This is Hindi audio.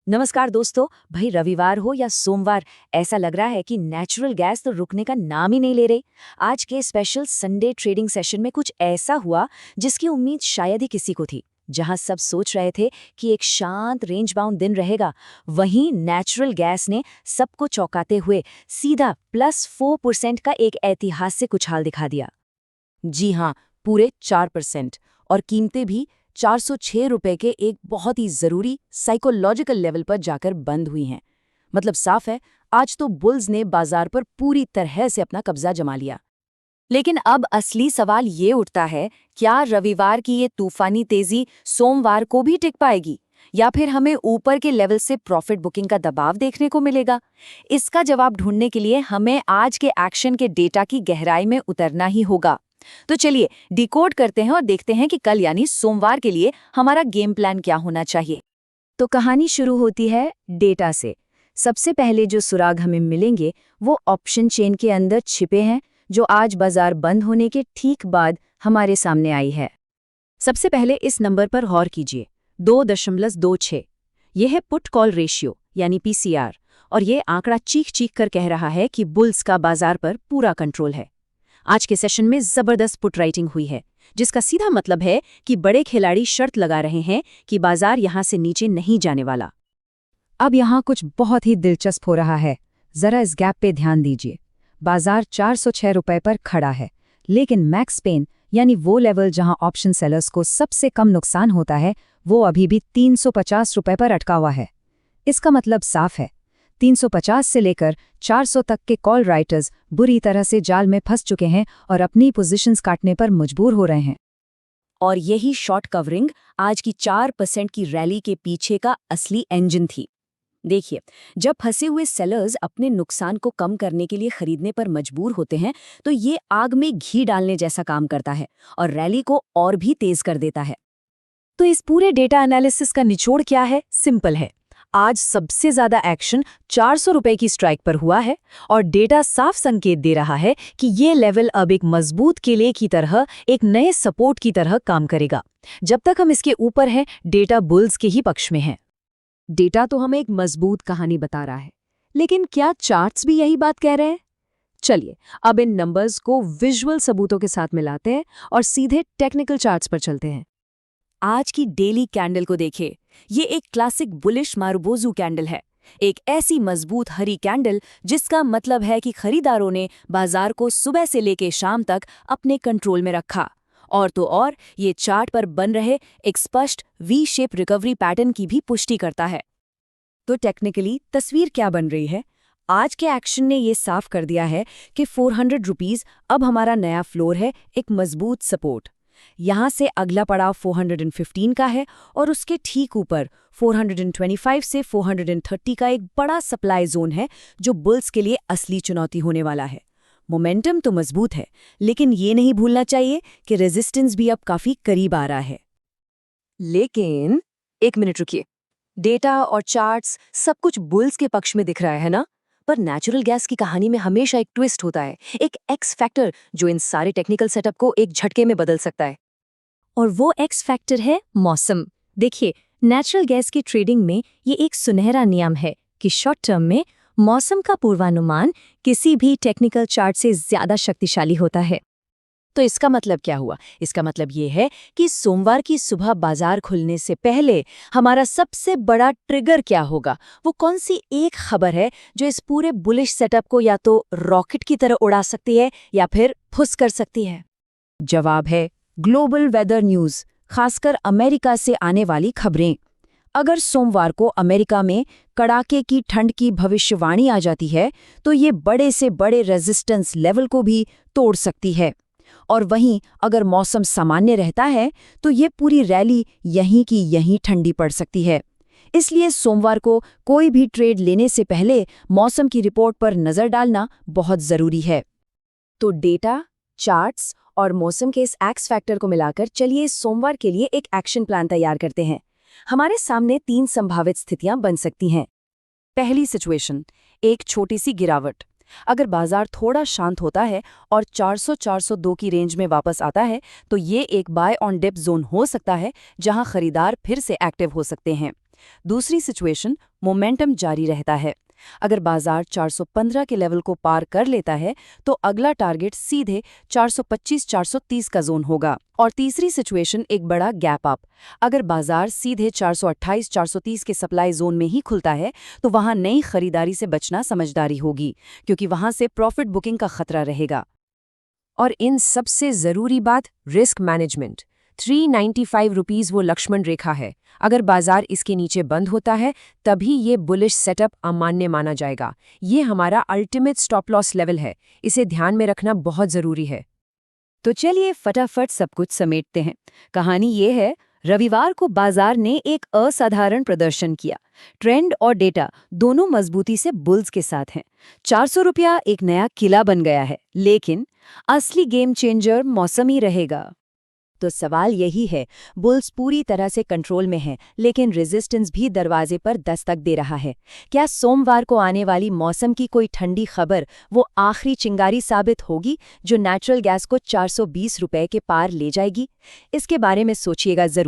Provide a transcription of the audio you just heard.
नमस्कार दोस्तों। भाई रविवार हो या सोमवार, ऐसा लग रहा है कि नेचुरल गैस तो रुकने का नाम ही नहीं ले रही। आज के स्पेशल संडे ट्रेडिंग सेशन में कुछ ऐसा हुआ जिसकी उम्मीद शायद ही किसी को थी। जहां सब सोच रहे थे कि एक शांत रेंज बाउंड दिन रहेगा, वहीं नेचुरल गैस ने सबको चौंकाते हुए सीधा +4% का एक ऐतिहासिक उछाल दिखा दिया। जी हाँ, पूरे 4%। और कीमतें भी 406 रुपए के एक बहुत ही जरूरी साइकोलॉजिकल लेवल पर जाकर बंद हुई हैं। मतलब साफ है, आज तो बुल्स ने बाजार पर पूरी तरह से अपना कब्जा जमा लिया। लेकिन अब असली सवाल ये उठता है, क्या रविवार की ये तूफानी तेजी सोमवार को भी टिक पाएगी, या फिर हमें ऊपर के लेवल से प्रॉफिट बुकिंग का दबाव देखने को मिलेगा? इसका जवाब ढूंढने के लिए हमें आज के एक्शन के डेटा की गहराई में उतरना ही होगा। तो चलिए डिकोड करते हैं और देखते हैं कि कल यानी सोमवार के लिए हमारा गेम प्लान क्या होना चाहिए। तो कहानी शुरू होती है डेटा से। सबसे पहले जो सुराग हमें मिलेंगे वो ऑप्शन चेन के अंदर छिपे हैं, जो आज बाजार बंद होने के ठीक बाद हमारे सामने आई है। सबसे पहले इस नंबर पर गौर कीजिए, 2.26। यह है पुट कॉल रेशियो यानी पीसीआर, और ये आंकड़ा चीख चीख कर कह रहा है कि बुल्स का बाजार पर पूरा कंट्रोल है। आज के सेशन में जबरदस्त पुट राइटिंग हुई है, जिसका सीधा मतलब है कि बड़े खिलाड़ी शर्त लगा रहे हैं कि बाजार यहां से नीचे नहीं जाने वाला। अब यहां कुछ बहुत ही दिलचस्प हो रहा है। जरा इस गैप पे ध्यान दीजिए। बाजार 406 रुपए पर खड़ा है, लेकिन मैक्स पेन यानी वो लेवल जहां ऑप्शन सेलर्स को सबसे कम नुकसान होता है, वो अभी भी 350 रुपए पर अटका हुआ है। इसका मतलब साफ है, 350 से लेकर 400 तक के कॉल राइटर्स बुरी तरह से जाल में फंस चुके हैं और अपनी पोजीशंस काटने पर मजबूर हो रहे हैं। और यही शॉर्ट कवरिंग आज की 4% की रैली के पीछे का असली इंजन थी। देखिए, जब फंसे हुए सेलर्स अपने नुकसान को कम करने के लिए खरीदने पर मजबूर होते हैं, तो ये आग में घी डालने जैसा काम करता है और रैली को और भी तेज कर देता है। तो इस पूरे डेटा एनालिसिस का निचोड़ क्या है? सिंपल है। आज सबसे ज्यादा एक्शन 400 रुपए की स्ट्राइक पर हुआ है, और डेटा साफ संकेत दे रहा है कि ये लेवल अब एक मजबूत किले की तरह, एक नए सपोर्ट की तरह काम करेगा। जब तक हम इसके ऊपर हैं, डेटा बुल्स के ही पक्ष में है। डेटा तो हमें एक मजबूत कहानी बता रहा है, लेकिन क्या चार्ट्स भी यही बात कह रहे हैं? चलिए अब इन नंबर्स को विजुअल सबूतों के साथ मिलाते हैं और सीधे टेक्निकल चार्ट्स पर चलते हैं। आज की डेली कैंडल को देखिए। ये एक क्लासिक बुलिश मारुबोजू कैंडल है, एक ऐसी मजबूत हरी कैंडल जिसका मतलब है कि खरीदारों ने बाजार को सुबह से लेकर शाम तक अपने कंट्रोल में रखा। और तो और ये चार्ट पर बन रहे एक स्पष्ट वी शेप रिकवरी पैटर्न की भी पुष्टि करता है। तो टेक्निकली तस्वीर क्या बन रही है? आज के एक्शन ने ये साफ कर दिया है कि 400 रुपीज अब हमारा नया फ्लोर है, एक मजबूत सपोर्ट। यहाँ से अगला पड़ाव 415 का है, और उसके ठीक ऊपर 425 से 430 का एक बड़ा सप्लाई जोन है, जो बुल्स के लिए असली चुनौती होने वाला है। मोमेंटम तो मजबूत है, लेकिन ये नहीं भूलना चाहिए कि रेजिस्टेंस भी अब काफी करीब आ रहा है। लेकिन एक मिनट रुकिए, डेटा और चार्ट्स सब कुछ बुल्स के पक्ष में दिख रहा है ना? पर नेचुरल गैस की कहानी में हमेशा एक ट्विस्ट होता है, एक एक्स फैक्टर जो इन सारे टेक्निकल सेटअप को एक झटके में बदल सकता है। और वो एक्स फैक्टर है मौसम। देखिए, नेचुरल गैस की ट्रेडिंग में ये एक सुनहरा नियम है कि शॉर्ट टर्म में मौसम का पूर्वानुमान किसी भी टेक्निकल चार्ट से ज्यादा शक्तिशाली होता है। तो इसका मतलब क्या हुआ? इसका मतलब ये है कि सोमवार की सुबह बाजार खुलने से पहले हमारा सबसे बड़ा ट्रिगर क्या होगा? वो कौन सी एक खबर है जो इस पूरे बुलिश सेटअप को या तो रॉकेट की तरह उड़ा सकती है या फिर फुस कर सकती है? जवाब है ग्लोबल वेदर न्यूज़, खासकर अमेरिका से आने वाली खबरें। अगर सोमवार को अमेरिका में कड़ाके की ठंड की भविष्यवाणी आ जाती है, तो ये बड़े से बड़े रेजिस्टेंस लेवल को भी तोड़ सकती है। और वहीं अगर मौसम सामान्य रहता है, तो ये पूरी रैली यहीं की यहीं ठंडी पड़ सकती है। इसलिए सोमवार को कोई भी ट्रेड लेने से पहले मौसम की रिपोर्ट पर नजर डालना बहुत जरूरी है। तो डेटा, चार्ट्स और मौसम के इस एक्स फैक्टर को मिलाकर चलिए सोमवार के लिए एक एक्शन प्लान तैयार करते हैं। हमारे सामने 3 संभावित स्थितियां बन सकती हैं। पहली सिचुएशन, एक छोटी सी गिरावट। अगर बाजार थोड़ा शांत होता है और 400-402 की रेंज में वापस आता है, तो ये एक बाय ऑन डिप जोन हो सकता है, जहां खरीदार फिर से एक्टिव हो सकते हैं। दूसरी सिचुएशन, मोमेंटम जारी रहता है। अगर बाजार 415 के लेवल को पार कर लेता है तो अगला टारगेट सीधे 425-430 का जोन होगा। और तीसरी सिचुएशन, एक बड़ा गैप अप। अगर बाजार सीधे 428-430 के सप्लाई जोन में ही खुलता है तो वहां नई खरीदारी से बचना समझदारी होगी, क्योंकि वहां से प्रॉफिट बुकिंग का खतरा रहेगा। और इन सबसे ज़रूरी बात, रिस्क मैनेजमेंट। 395 रुपीज़ वो लक्ष्मण रेखा है। अगर बाजार इसके नीचे बंद होता है तभी ये बुलिश सेटअप अमान्य माना जाएगा। ये हमारा अल्टीमेट स्टॉप लॉस लेवल है, इसे ध्यान में रखना बहुत ज़रूरी है। तो चलिए फटाफट सब कुछ समेटते हैं। कहानी ये है, रविवार को बाजार ने एक असाधारण प्रदर्शन किया। ट्रेंड और डेटा दोनों मजबूती से बुल्स के साथ हैं। 400 रुपया एक नया किला बन गया है, लेकिन असली गेम चेंजर मौसम ही रहेगा। तो सवाल यही है, बुल्स पूरी तरह से कंट्रोल में है, लेकिन रेजिस्टेंस भी दरवाजे पर दस्तक दे रहा है। क्या सोमवार को आने वाली मौसम की कोई ठंडी खबर वो आखिरी चिंगारी साबित होगी जो नेचुरल गैस को 420 रुपए के पार ले जाएगी? इसके बारे में सोचिएगा जरूर।